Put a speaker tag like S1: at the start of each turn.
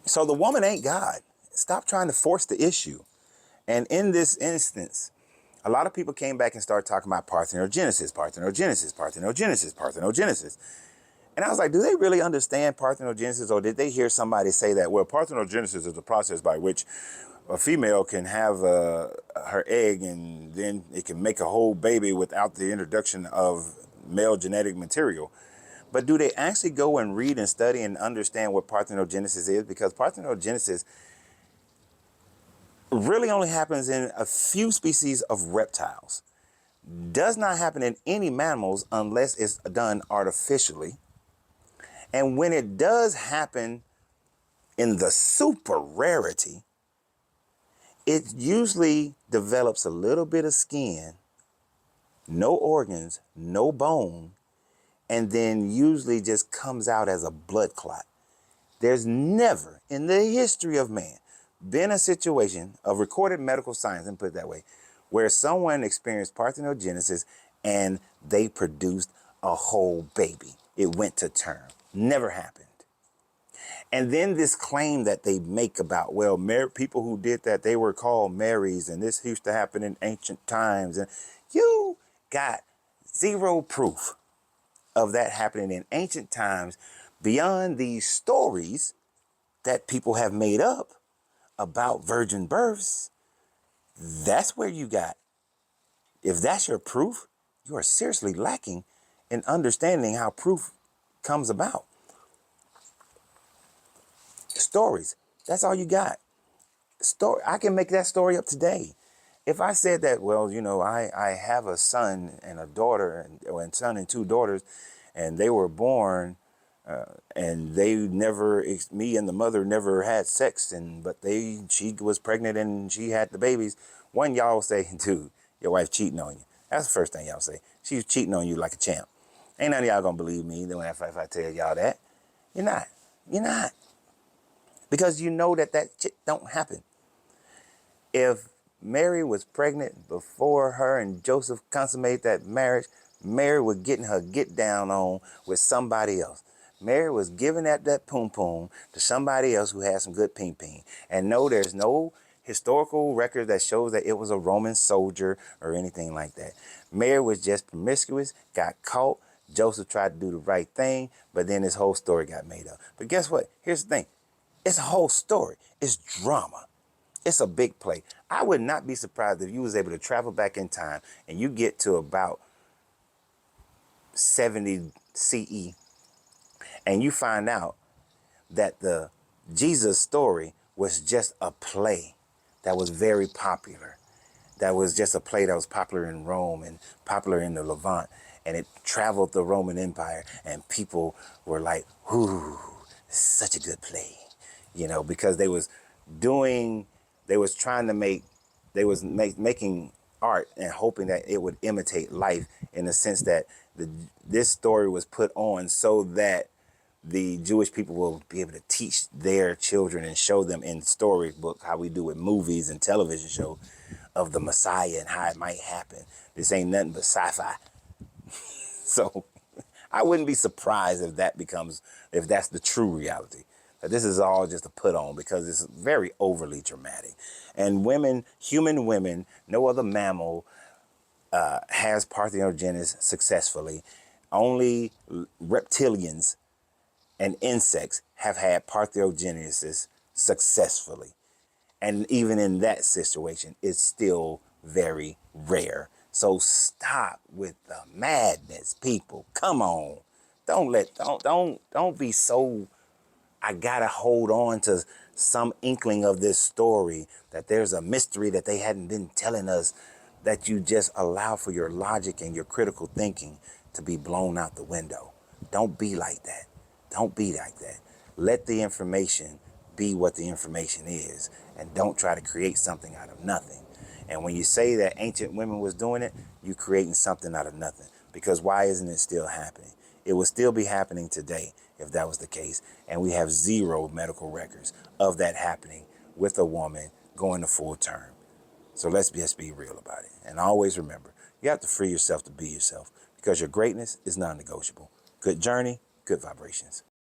S1: So the woman ain't God. Stop trying to force the issue. And in this instance, a lot of people came back and started talking about parthenogenesis, parthenogenesis, parthenogenesis, parthenogenesis. And I was like, do they really understand parthenogenesis, or did they hear somebody say that, well, parthenogenesis is the process by which a female can have her egg and then it can make a whole baby without the introduction of male genetic material? But do they actually go and read and study and understand what parthenogenesis is? Because parthenogenesis really only happens in a few species of reptiles. Does not happen in any mammals unless it's done artificially. And when it does happen in the super rarity, it usually develops a little bit of skin, no organs, no bone, and then usually just comes out as a blood clot. There's never in the history of man been a situation of recorded medical science, and put it that way, where someone experienced parthenogenesis and they produced a whole baby. It went to term. Never happened. And then this claim that they make about, well, people who did that, they were called Marys, and this used to happen in ancient times. And you got zero proof of that happening in ancient times beyond these stories that people have made up about virgin births. That's where you got. If that's your proof, you are seriously lacking in understanding how proof comes about. Stories. That's all you got. Story. I can make that story up today. If I said that, well, I have a son and a daughter, and son and two daughters, and they were born, and they never, me and the mother never had sex, but she was pregnant and she had the babies. One, y'all say, dude, your wife cheating on you. That's the first thing y'all say. She's cheating on you like a champ. Ain't none of y'all gonna believe me if I tell y'all that. You're not. You're not. Because you know that shit don't happen. If Mary was pregnant before her and Joseph consummated that marriage, Mary was getting her get down on with somebody else. Mary was giving that poom poom to somebody else who had some good ping ping. And no, there's no historical record that shows that it was a Roman soldier or anything like that. Mary was just promiscuous, got caught. Joseph tried to do the right thing, but then this whole story got made up. But guess what? Here's the thing. It's a whole story. It's drama. It's a big play. I would not be surprised if you was able to travel back in time and you get to about 70 CE and you find out that the Jesus story was just a play that was very popular. That was just a play that was popular in Rome and popular in the Levant. And it traveled the Roman Empire and people were like, ooh, such a good play. Because making art and hoping that it would imitate life, in the sense that this story was put on so that the Jewish people will be able to teach their children and show them in storybook, how we do with movies and television shows, of the Messiah and how it might happen. This ain't nothing but sci-fi. So I wouldn't be surprised if that's the true reality. That this is all just a put on, because it's very overly dramatic. And human women, no other mammal has parthenogenesis successfully. Only reptilians and insects have had parthenogenesis successfully. And even in that situation, it's still very rare. So stop with the madness, people. Come on. Don't be so, I gotta hold on to some inkling of this story, that there's a mystery that they hadn't been telling us, that you just allow for your logic and your critical thinking to be blown out the window. Don't be like that. Don't be like that. Let the information be what the information is, and don't try to create something out of nothing. And when you say that ancient women was doing it, you creating something out of nothing. Because why isn't it still happening? It would still be happening today if that was the case. And we have zero medical records of that happening with a woman going to full term. So let's just be real about it. And always remember, you have to free yourself to be yourself, because your greatness is non-negotiable. Good journey, good vibrations.